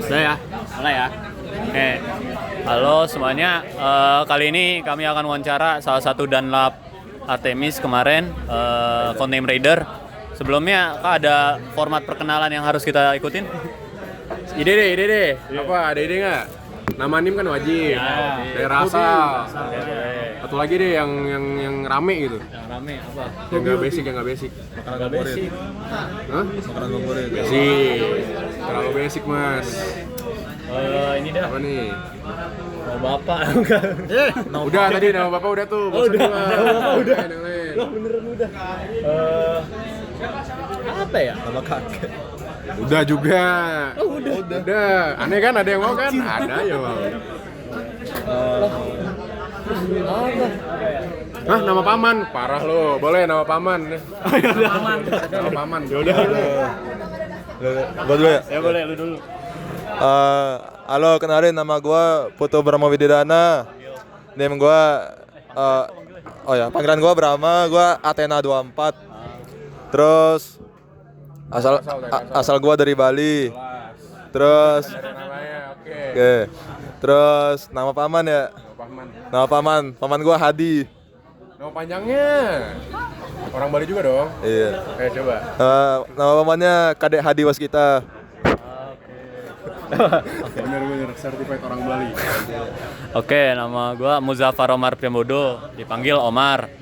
Sudah ya, mulai ya. Oke, halo semuanya. Kali ini kami akan wawancara salah satu Dunlop Artemis kemarin, Content Raider. Sebelumnya, Kak, ada format perkenalan yang harus kita ikutin? Ide deh. Apa, ada ide nggak? Nama nim kan wajib. Daerah asal. Satu lagi deh yang rame gitu. Yang rame apa? Yang nggak basic. Makanan basic. Hah? Makanan favorit. Basic. Terlalu basic, Mas. Ini dah. Apa nih? Mau bapak. Udah tadi nama Bapak udah tuh. Bosan udah. gua. Nama Bapak udah. Yang lain. Loh, beneran udah. Apa ya? Nama kakek. Udah juga. Udah. Aneh kan, ada yang mau kan? Ada ya mau. Hah, nama paman? Parah lo. Boleh nama paman. Nama paman. Ya udah. Gua dulu ya? Ya boleh, lu dulu. Halo, kenalin nama gua Putu Brahma Wididana. Name gua panggilan gua Brahma, gua Athena 24. Terus asal gua dari Bali. Terus Namanya, oke. oke. Terus nama paman ya? Paman. Nama paman gua Hadi. Nama panjangnya. Orang Bali juga dong. Iya. Coba. Nama pamannya Kadek Hadi Waskita. Bener certified orang Bali. Oke, nama gua Muzaffar Omar Priambodo, dipanggil Omar.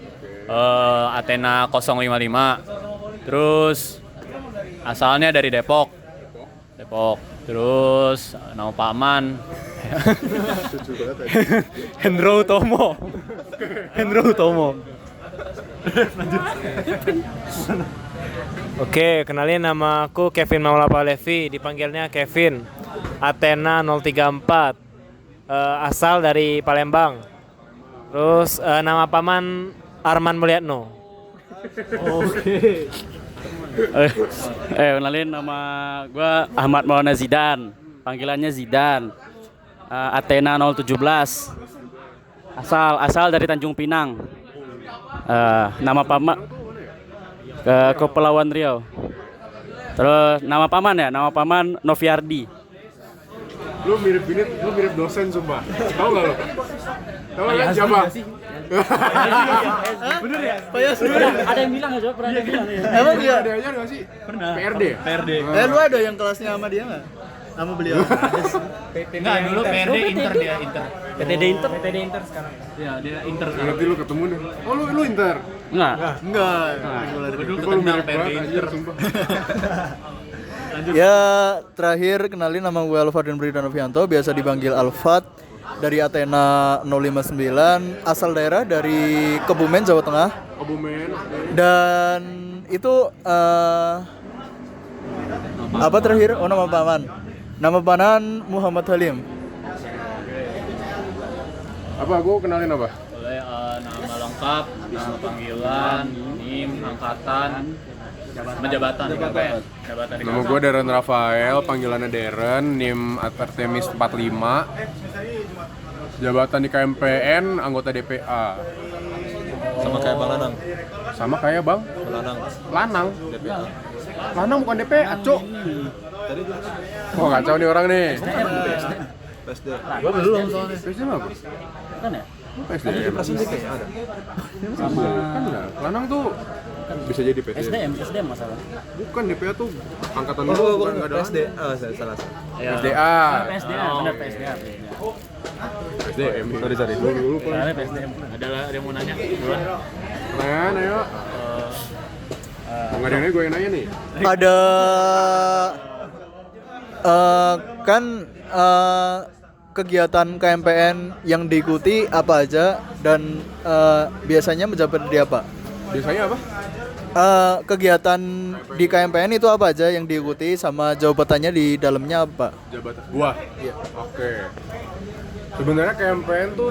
Athena 055. Terus asalnya dari Depok. Terus nama paman Hendro Tomo. Oke, kenalin nama aku Kevin Maulapa Levi, dipanggilnya Kevin. Athena 034. Asal dari Palembang. Terus nama paman Arman Mulyatno. Oke. Kenalin nama gue Ahmad Maulana Zidan, panggilannya Zidan. Athena 017. Asal dari Tanjung Pinang. Nama paman ke Kepulauan Riau. Terus nama paman Noviardi. Lu mirip dosen sumpah. Tahu enggak lu? Tahu kan siapa? Bener ya? Ada yang bilang aja, pernah ada yang bilang ya. Emang dia ada aja enggak sih? Pernah. PRD ya? PRD. Lu ada yang kelasnya sama dia nggak? Sama beliau? Enggak, dulu PRD Inter dia, Inter. PTD Inter. PTD Inter sekarang. Iya, dia Inter. Nanti lu ketemu deh. Oh, lu Inter. Enggak. Enggak. Gue dulu Lu kenal mirip PRD banget Inter. anjir sumpah. Ya, terakhir kenalin nama gue Alfat dan Budi Danovianto, biasa dipanggil Alfat, dari Athena 059, asal daerah dari Kebumen, Jawa Tengah. Kebumen. Dan itu apa terakhir? Oh, nama paman. Nama paman Muhammad Halim. Apa gua kenalin apa? Boleh nama lengkap, nama panggilan, NIM, angkatan, jabatan di KPN. Jabatan di Nama gua Darren Rafael, panggilannya Darren, NIM Artemis 45. Jabatan di KMPN, anggota DPA. Sama kayak Bang Lanang. Sama kayak Bang Lanang. DPA. Lanang bukan DPA, Cok. Wah, kacau nih orang nih. PSD. Gua belum soalnya. PSD apa? Kan ya? PSDM. ada. Sama. Kan enggak. Lanang tuh bisa jadi PSDM. SDM masalah. Bukan DPA tuh angkatan lu Oh, bukan enggak ada. PSD. Salah. PSDA. PSDA, benar PSDA. PSDM. Sorry. Dulu Pak. Soalnya PSDM. Ada yang mau nanya? Duluan. Pertanyaan ayo. Enggak ada yang nanya, gue yang nanya nih. Ada kan kegiatan KMPN yang diikuti apa aja dan biasanya menjabat di apa? Biasanya apa? Kegiatan di KMPN itu apa aja yang diikuti sama jabatannya di dalamnya apa? Jabatan gua. Iya. Oke. Sebenarnya KMPN tuh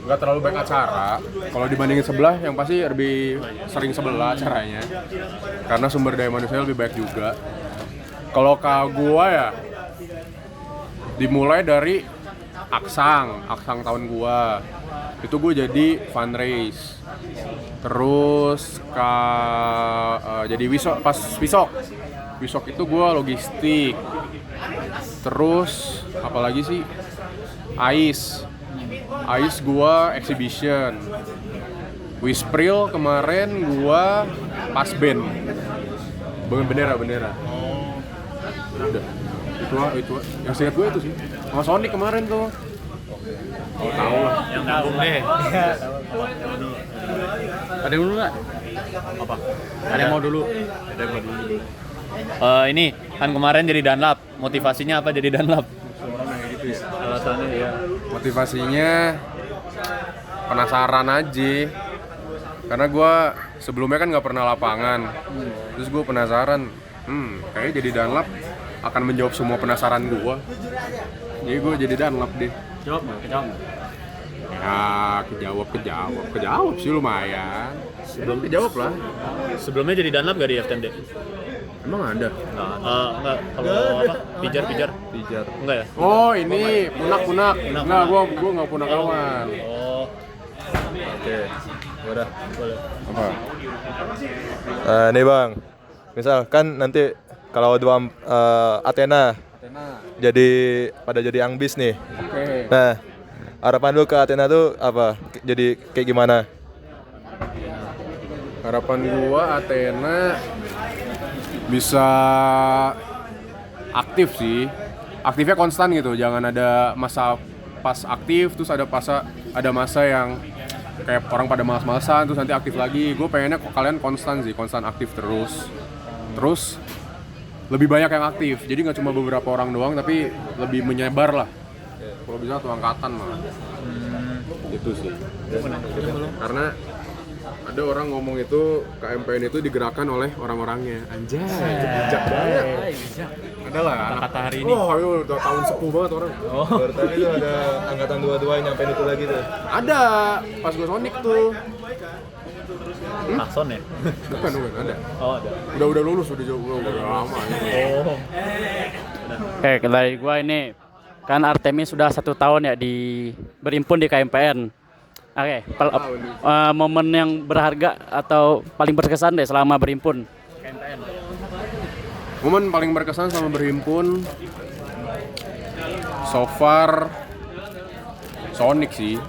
nggak terlalu banyak acara. Kalau dibandingin sebelah, yang pasti lebih sering sebelah acaranya. Karena sumber daya manusia lebih baik juga. Kalau gua ya, dimulai dari Aksang tahun gua. Itu gue jadi fundraise. Terus jadi wisok Wisok itu gue logistik. Terus apalagi sih? Ais gue exhibition. Wispril kemarin gue pas band. Bendera. Udah. Itu. Yang seingat gue itu sih. Sama Sonic kemarin tuh. Oh, tahu lah. Yang tahu deh. Ada yang dulu nggak? Apa? Ada yang mau dulu? Ini kan kemarin jadi Dunlap. Motivasinya apa jadi Dunlap? Alasannya ya. Motivasinya penasaran aja. Karena gue sebelumnya kan nggak pernah lapangan. Terus gue penasaran. Kayaknya jadi Dunlap akan menjawab semua penasaran gue. Jadi gue jadi Dunlap deh. Jawab nggak? Kejawab nggak? Ya, kejawab sih lumayan. Kejawab lah. Sebelumnya jadi Dunlap gak di FTMD? Emang ada? Enggak. Kalau apa? Pijar. Enggak ya? Oh ini punak. Enggak, gue nggak punak kawan. Oh. Oke. Udah. Apa? Nih Bang. Misal kan nanti kalau dua Athena jadi Angbis nih. Oke. Nah, harapan lu ke Athena tuh apa? Jadi kayak gimana? Harapan gua Athena bisa aktif sih. Aktifnya konstan gitu. Jangan ada masa pas aktif terus ada masa yang kayak orang pada malas-malasan terus nanti aktif lagi. Gue pengennya kalian konstan aktif terus lebih banyak yang aktif. Jadi nggak cuma beberapa orang doang tapi lebih menyebar lah. Kalau bisa satu angkatan lah. Itu sih. Karena ada orang ngomong itu KMPN itu digerakkan oleh orang-orangnya. Anjay, bijak banget. Ada lah Kata hari ini. Oh, ayo udah tahun sepuh banget orang. Baru tadi tuh ada angkatan 22 yang nyampein itu lagi tuh. Ada pas gue Sonic tuh. Akson ya? Bukan ada. Oh, ada. Udah lulus udah lama. Oh. Oke, dari gua ini kan Artemis sudah 1 tahun ya berimpun di KMPN. Oke, momen yang berharga atau paling berkesan deh selama berimpun KMPN. Momen paling berkesan sama berhimpun so far Sonic sih.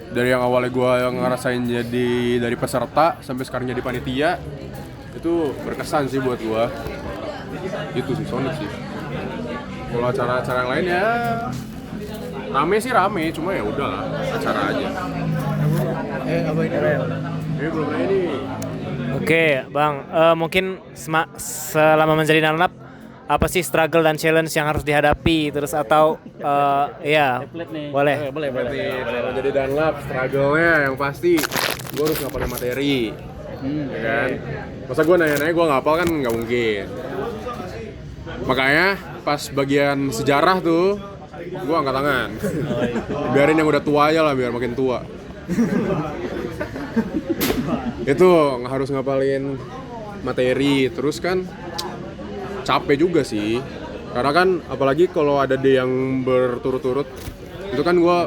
Dari yang awalnya gue ngerasain jadi dari peserta sampai sekarang jadi panitia itu berkesan sih buat gue. Itu sih Sonic sih. Kalau acara-acara yang lain ya rame, cuma ya udahlah acara aja. Apa ini? Belum ini. Oke, Bang. Mungkin selama menjadi Dunlap apa sih struggle dan challenge yang harus dihadapi terus atau ya boleh. Boleh. Kalau jadi Dunlap, struggle-nya yang pasti gue harus ngapalin materi, ya kan? Masa gue nanya-nanya gue ngapal kan nggak mungkin. Makanya pas bagian sejarah tuh, gue angkat tangan. Biarin yang udah tua aja lah, biar makin tua. Itu harus ngapalin materi, terus kan capek juga sih. Karena kan apalagi kalau ada day yang berturut-turut, itu kan gue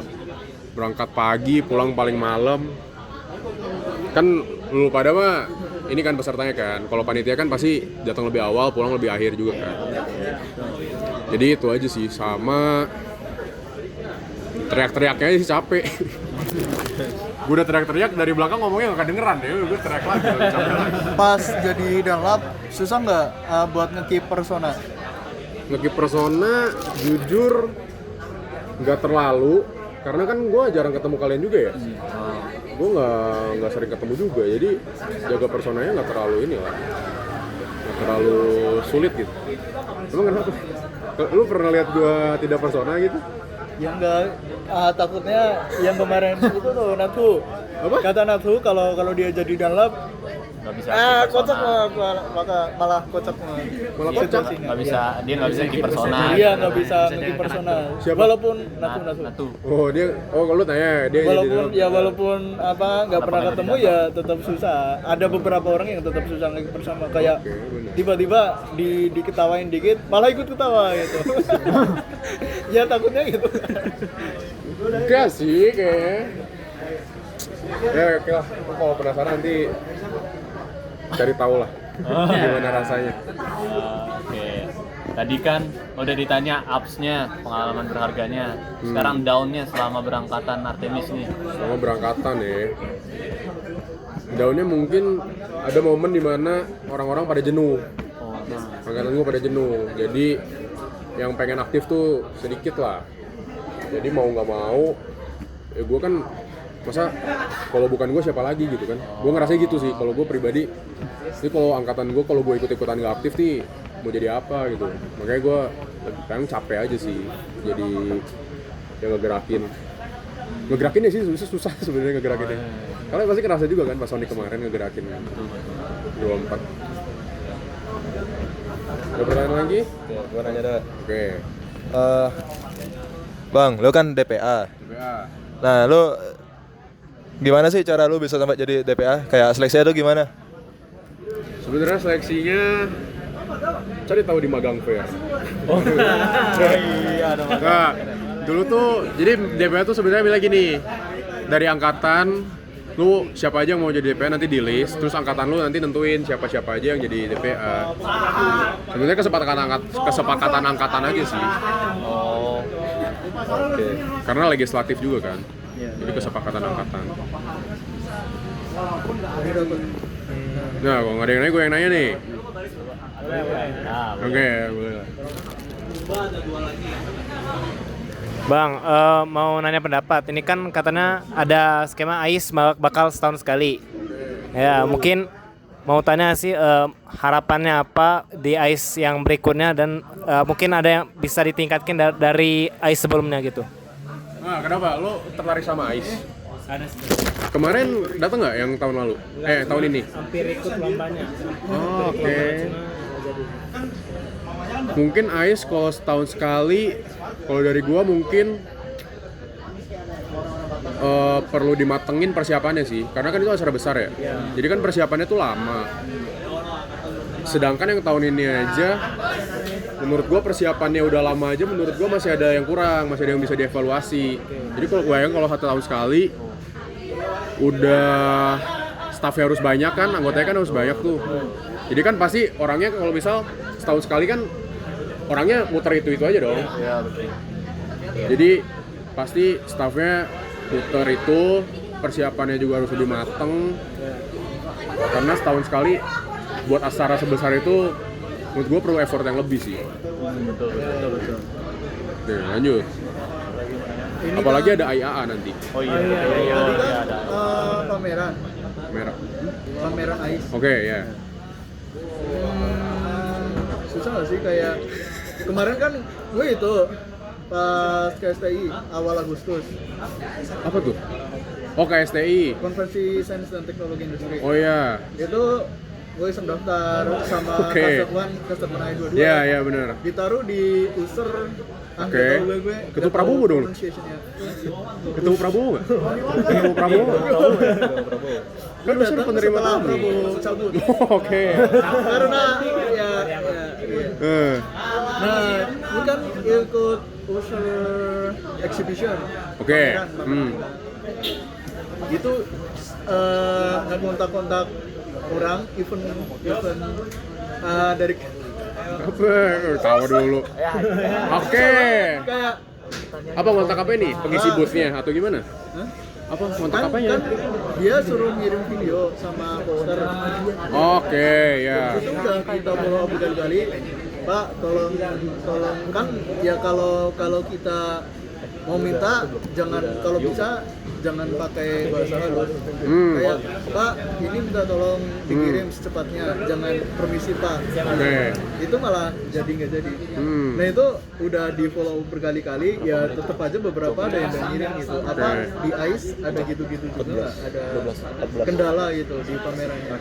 berangkat pagi, pulang paling malam. Kan lu pada mah ini kan pesertanya kan. Kalau panitia kan pasti datang lebih awal, pulang lebih akhir juga kan. Jadi itu aja sih, sama teriak-teriaknya aja sih capek. Gue udah teriak-teriak dari belakang ngomongnya gak kedengeran ya, gue teriak lagi, capek lagi. Pas jadi Dunlap susah nggak buat nge-keep persona? Nge-keep persona jujur nggak terlalu, karena kan gue jarang ketemu kalian juga ya. Gue nggak sering ketemu juga, jadi jaga personanya nggak terlalu ini lah, nggak terlalu sulit gitu. Emang kenapa? Lu pernah lihat gue tidak persona gitu? Ya enggak, takutnya yang kemarin itu tuh Nathu. Apa? Kata Nathu kalau dia jadi Dunlap Nggak bisa. kocak malah kocak Malah kocak? Nggak bisa. Dia nggak bisa keep persona. Iya nggak bisa nge-keep persona. Siapa? Walaupun Nathu. Oh kalau lu tanya dia Walaupun nggak pernah ketemu ya tetap susah. Ada beberapa orang yang tetap susah nge-keep persona, kayak tiba-tiba diketawain dikit malah ikut ketawa gitu. Ya takutnya gitu. enggak sih kayaknya. Ya oke lah, kalau penasaran nanti cari tahu lah. Gimana rasanya? Oke. Tadi kan udah ditanya ups-nya, pengalaman berharganya. Sekarang down-nya selama berangkatan Artemis nih. Sama berangkatan ya. Daunnya mungkin ada momen dimana orang-orang pada jenuh. Oh, Angkatan gue pada jenuh. Jadi yang pengen aktif tuh sedikit lah. Jadi mau nggak mau, ya gue kan masa kalau bukan gue siapa lagi gitu kan. Gue ngerasa gitu sih. Kalau gue pribadi, ini kalau angkatan gue kalau gue ikut-ikutan nggak aktif nih mau jadi apa gitu. Makanya gue kadang capek aja sih. Jadi ya ngegerakinnya sih susah sebenarnya ngegerakinnya. Kalian pasti kerasa juga kan pas Sonic kemarin ngegerakin 24. Ada pertanyaan lagi? Oke, gua nanya dah. Oke. Bang, lu kan DPA. DPA. Nah, lu gimana sih cara lu bisa sampai jadi DPA? Kayak seleksinya tuh gimana? Sebenarnya seleksinya cari tahu di Magang Fair. Iya, ada Nah, dulu tuh jadi DPA tuh sebenarnya bilang gini, dari angkatan lu siapa aja yang mau jadi DPA nanti di list, terus angkatan lu nanti nentuin siapa-siapa aja yang jadi DPA. Sebenarnya kesepakatan angkatan aja sih. Oh. Oke. Karena legislatif juga kan. Jadi kesepakatan angkatan. Nah, kalau nggak ada yang nanya, gue yang nanya nih. Oke, boleh lah. Bang, mau nanya pendapat. Ini kan katanya ada skema AIS bakal setahun sekali. Ya, mungkin mau tanya sih harapannya apa di AIS yang berikutnya dan mungkin ada yang bisa ditingkatkan dari AIS sebelumnya gitu. Nah, kenapa? Lo tertarik sama AIS? Ada sih. Kemarin datang nggak yang tahun lalu? Tahun ini? Hampir ikut lombanya. Oh, oke. Mungkin AIS kalau setahun sekali, kalau dari gua mungkin perlu dimatengin persiapannya sih, karena kan itu acara besar ya. Jadi kan persiapannya tuh lama. Sedangkan yang tahun ini aja, menurut gua persiapannya udah lama aja, menurut gua masih ada yang kurang, masih ada yang bisa dievaluasi. Jadi kalau gue yang kalau 1 tahun sekali, udah staffnya harus banyak kan, anggotanya kan harus banyak tuh. Jadi kan pasti orangnya kalau misal setahun sekali kan orangnya muter itu aja dong. Iya, betul. Jadi pasti staffnya muter itu, persiapannya juga harus lebih mateng. Karena setahun sekali buat acara sebesar itu menurut gue perlu effort yang lebih sih. Betul. Oke, lanjut. Apalagi ada IAA nanti. Oh iya. Tadi kan Ada. pameran AIS. Oke, ya. Susah nggak sih kayak kemarin kan gue itu pas ke STI awal Agustus, Apa tuh? Oh, KSTI. konferensi sains dan teknologi industri. Oh ya. Itu gue iseng daftar sama Oke. customer I22. Iya, benar. Ditaruh di user Oke. Ketemu Prabowo dong. Ketemu Prabowo nggak? Ketemu Prabowo. Kan bisa penerima setelah tamu. Prabowo cabut. Oke. Karena iya. Nah, ini kan ikut user exhibition. Oke. Pameran. Itu ngontak-kontak orang event dari Apa? Tahu dulu. Oke. kayak Apa ngontak apa ini? Pengisi booth-nya atau gimana? Hah? Apa ngontak kan apanya? dia suruh ngirim video sama poster. Oke, ya. Itu udah kita follow berkali-kali. Pak, tolong kan ya kalau kita mau minta kalau bisa jangan pakai bahasa halus. Kayak Pak, ini minta tolong dikirim secepatnya, jangan permisi Pak. Oke. Itu malah jadi nggak jadi. Nah itu udah di follow berkali-kali, ya tetap aja beberapa ada yang nggak ngirim gitu. Apa di AIS ada gitu-gitu juga, ada kendala gitu di pamerannya.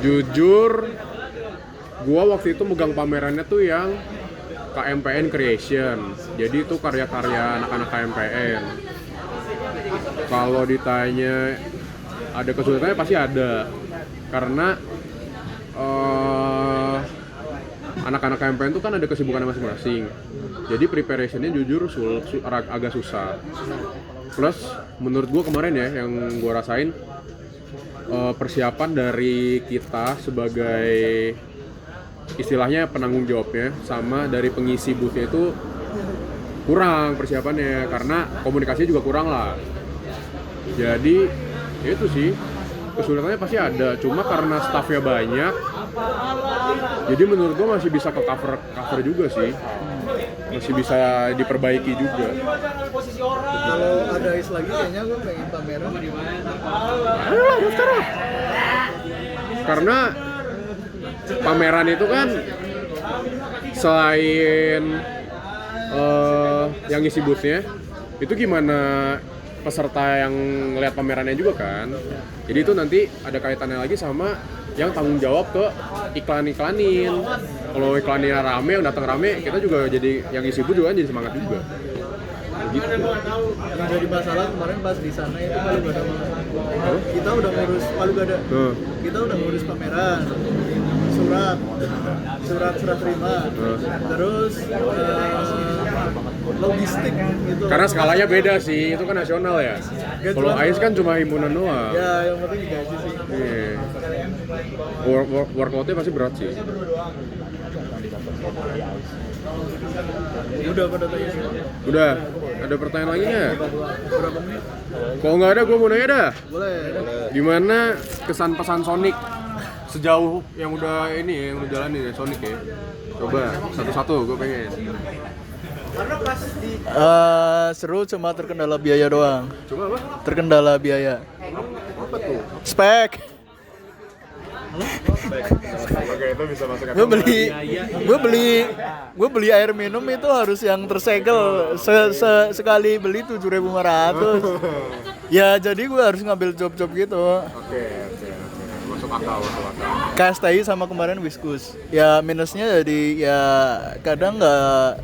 Jujur, gua waktu itu megang pamerannya tuh yang KMPN Creation. Jadi itu karya-karya anak-anak KMPN. Kalau ditanya ada kesulitannya pasti ada. Karena anak-anak KMPN itu kan ada kesibukan masing-masing. Jadi preparationnya jujur agak susah. Plus menurut gua kemarin ya yang gua rasain persiapan dari kita sebagai istilahnya penanggung jawabnya sama dari pengisi boothnya itu kurang persiapannya karena komunikasinya juga kurang lah. Jadi ya itu sih kesulitannya pasti ada, cuma karena staffnya banyak jadi menurut gua masih bisa ke cover juga sih, masih bisa diperbaiki juga. Kalau ada is lagi kayaknya gue pengen pameran. Ayolah daftar lah. Karena pameran itu kan selain yang isi boothnya itu gimana peserta yang lihat pamerannya juga kan. Jadi itu nanti ada kaitannya lagi sama yang tanggung jawab ke iklan-iklanin. Kalau iklannya rame, yang datang rame, kita juga jadi yang isi booth juga kan jadi semangat juga. Gitu. Yang jadi masalah kemarin pas di sana itu Palu Gada. Kita udah ngurus Palu Gada. Kita udah ngurus pameran, surat terima, terus logistik gitu. Karena skalanya beda sih, itu kan nasional ya. Kalau AIS kan cuma himpunan doang. Ya, yang penting digaji sih. Iya. Workload-nya pasti berat sih. Udah pada tanya sih. Udah, ada pertanyaan lagi nggak? Berapa menit? Kalau nggak ada, gue mau nanya dah. Boleh. Gimana kesan pesan Sonic sejauh yang udah ini yang udah jalanin ya Sonic ya? Coba satu-satu, gue pengen. Seru cuma terkendala biaya doang. Coba apa? Terkendala biaya. Apa tuh? Spek. Oke, itu bisa masuk Gue beli air minum itu harus yang tersegel. Sekali beli 7.500. Ya jadi gue harus ngambil job-job gitu. Oke. Masuk akal. KSTI sama kemarin Whiskus. Ya minusnya jadi ya kadang nggak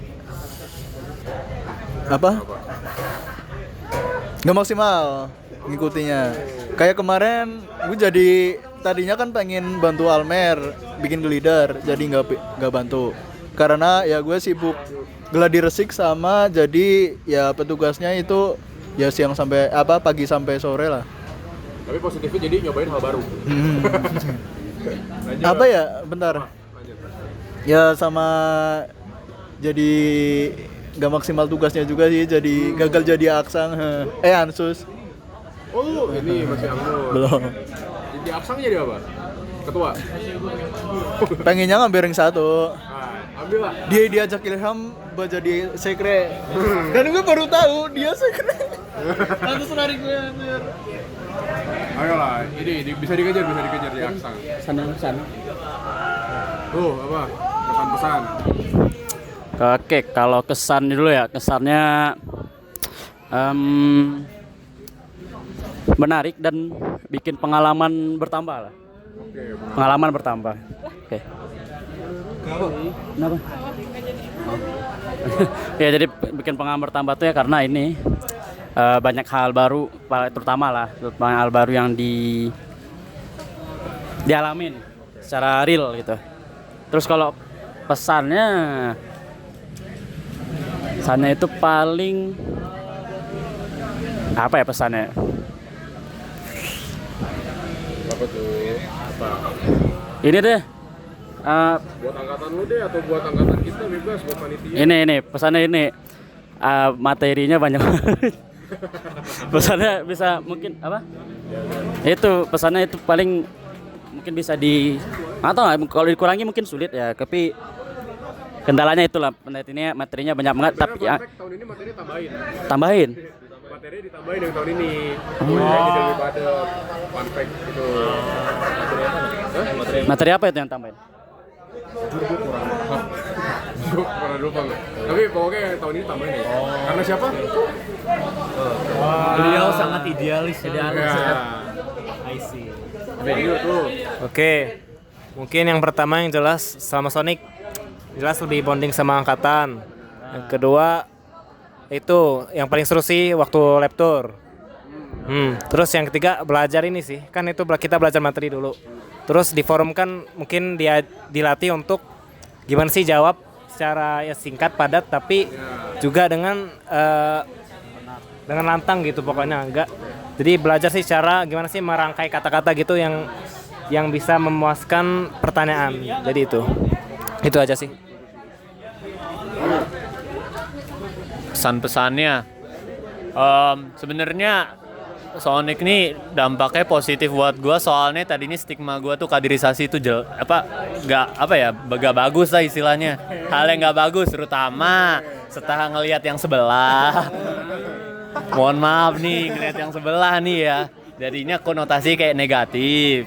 maksimal ngikutinya. Kayak kemarin gue jadi tadinya kan pengen bantu Almer bikin glider, jadi nggak bantu karena ya gue sibuk gladi resik sama jadi ya petugasnya itu ya siang sampai pagi sampai sore lah. Tapi positifnya jadi nyobain hal baru. Apa ya? Bentar. Ya sama jadi nggak maksimal tugasnya juga sih, jadi gagal jadi aksang. Ansus. Oh, ini masih anggur. Belum. Jadi aksang jadi apa? Ketua. Pengennya ngambil ring 1. Ambil lah. Dia diajak Ilham buat jadi sekre. Dan gue baru tahu dia sekre. Lalu narik gue anjir. Ayolah, ini bisa dikejar di aksang. Pesan. Tuh, apa? Pesan-pesan. Oke, kalau kesan dulu ya, kesannya menarik dan bikin pengalaman bertambah lah. Oke, Pengalaman bertambah. Oke. Kenapa? Ya jadi bikin pengalaman bertambah tuh ya karena ini banyak hal baru, terutama banyak hal baru yang dialamin secara real gitu. Terus kalau pesannya itu paling apa ya pesannya? apa tuh? Apa? Ini deh. Buat angkatan lu deh atau buat angkatan kita bebas buat panitia. Ini pesannya ini materinya banyak. Pesannya bisa mungkin apa? Itu pesannya itu paling mungkin bisa atau kalau dikurangi mungkin sulit ya, tapi kendalanya itulah materinya banyak banget tapi ya tahun ini materi tambahin. Materi ditambahin yang tahun ini. Jadi daripada fun fact gitu. Materi apa itu yang tambahin? Gue pernah lupa nggak? Tapi pokoknya yang tahun ini tambahin ya. Karena siapa? Beliau sangat idealis ya. I see. Tuh. Oke. Mungkin yang pertama yang jelas sama Sonic jelas lebih bonding sama angkatan. Yang kedua itu yang paling seru sih waktu lab tour. Terus yang ketiga belajar ini sih. Kan itu kita belajar materi dulu. Terus di forum kan mungkin dia dilatih untuk gimana sih jawab secara ya singkat padat tapi juga dengan lantang gitu pokoknya Jadi belajar sih cara gimana sih merangkai kata-kata gitu yang bisa memuaskan pertanyaan. Jadi itu aja sih. Pesan-pesannya, sebenarnya Sonic nih dampaknya positif buat gua, soalnya tadi ini stigma gua tuh kaderisasi itu gak bagus lah istilahnya, hal yang gak bagus, terutama setelah ngelihat yang sebelah. Mohon maaf nih, ngelihat yang sebelah nih ya, jadinya konotasi kayak negatif.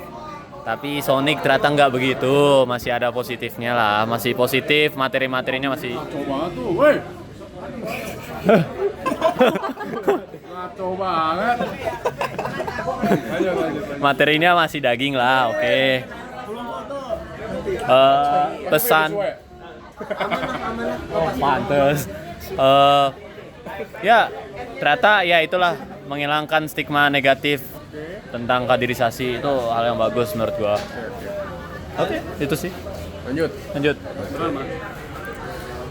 Tapi Sonic ternyata nggak begitu, masih ada positifnya lah, masih positif, materi-materinya masih. Coba tuh, woi. Ngaco banget. Lanjut. Materinya masih daging lah, oke. Pesan. Oh, pantes. Ya, ternyata ya itulah, menghilangkan stigma negatif tentang kaderisasi, itu hal yang bagus menurut gua. Oke, itu sih. Lanjut.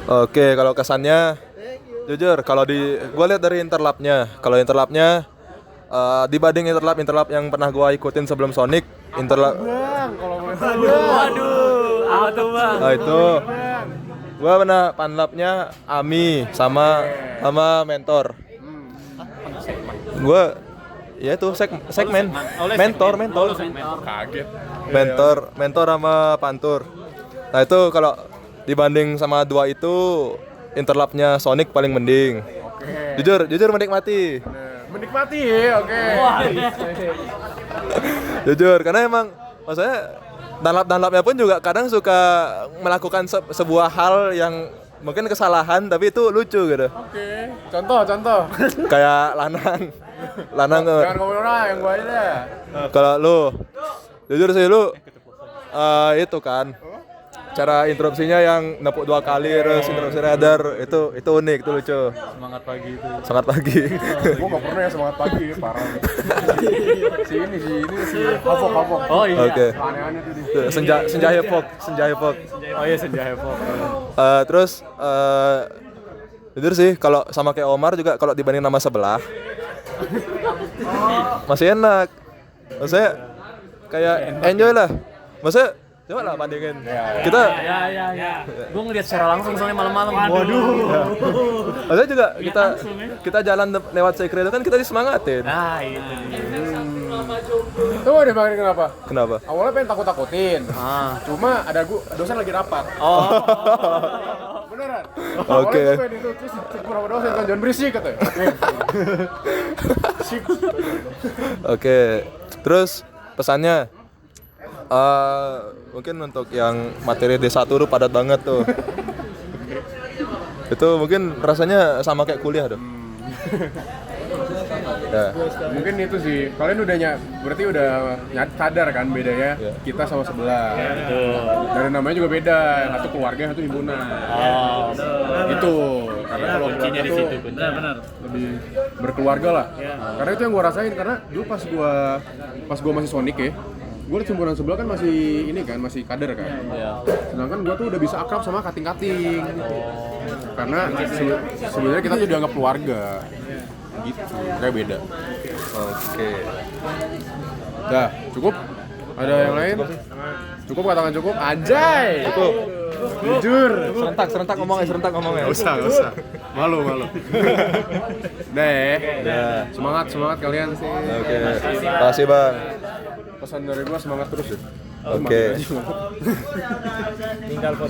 Oke, kalau kesannya jujur kalau gua lihat dari interlapnya. Kalau interlapnya dibanding interlap yang pernah gua ikutin sebelum Sonic, interlap Apa tuh, Bang? Nah, itu gua pernah panlapnya Ami sama mentor. Gua ya itu segmen mentor Kaget. mentor sama pantur. Nah itu kalau dibanding sama dua itu interlapnya Sonic paling mending. Oke. Jujur menikmati. Menikmati, oke. Jujur karena emang maksudnya danlapnya pun juga kadang suka melakukan sebuah hal yang mungkin kesalahan tapi itu lucu gitu. Oke. Contoh. Kayak lanang Jangan ngomongin orang, yang gua aja deh. kalau lu jujur sih lu itu kan cara interupsinya yang nepuk 2 kali terus interupsi radar itu unik, itu lucu. Semangat pagi itu. Semangat pagi. Gua nggak pernah ya semangat pagi, parah. si Havoc. Oh iya. Oke. Aneh-aneh tuh dia. Tuh, senja hepok. Oh iya, senja heboh. Terus jujur sih kalau sama kayak Omar juga kalau dibanding nama sebelah masih enak. Maksudnya kayak enjoy lah. Maksudnya coba lah bandingin. Kita Ya. Gue ngeliat secara langsung soalnya malam-malam. waduh. Maksudnya juga kita jalan lewat Sekre itu kan kita disemangatin. Nah, itu. Tuh deh Bang, ini kenapa? Kenapa? Awalnya pengen takut-takutin. Cuma ada dosen lagi rapat. Oh. Beneran. Oke. Awalnya gue pengen itu, terus beberapa dosen kan jangan berisik katanya. Oke. Terus pesannya mungkin untuk yang materi D1 tuh padat banget tuh. Itu mungkin rasanya sama kayak kuliah tuh. Ya. Mungkin itu sih. Kalian berarti udah sadar kan bedanya kita sama sebelah. Dari namanya juga beda. Satu keluarga, satu himpunan. Oh. Itu. Karena kalau Kuncinya di keluarga situ, tuh benar. lebih berkeluarga lah. Karena itu yang gua rasain, karena dulu pas gua masih Sonic ya, gua di himpunan sebelah kan masih masih kader kan. Sedangkan gua tuh udah bisa akrab sama kating-kating. Karena sebenarnya kita tuh dianggap keluarga. Gitu, kayak beda. Oke. Dah, cukup? Ada yang lain? Cukup, katakan cukup. Anjay! Cukup. Jujur. Serentak ngomongnya. Gak usah. Malu. Deh. Semangat kalian. Oke. Makasih, Bang. Pesan dari gua semangat terus ya. Oke. Tinggal foto.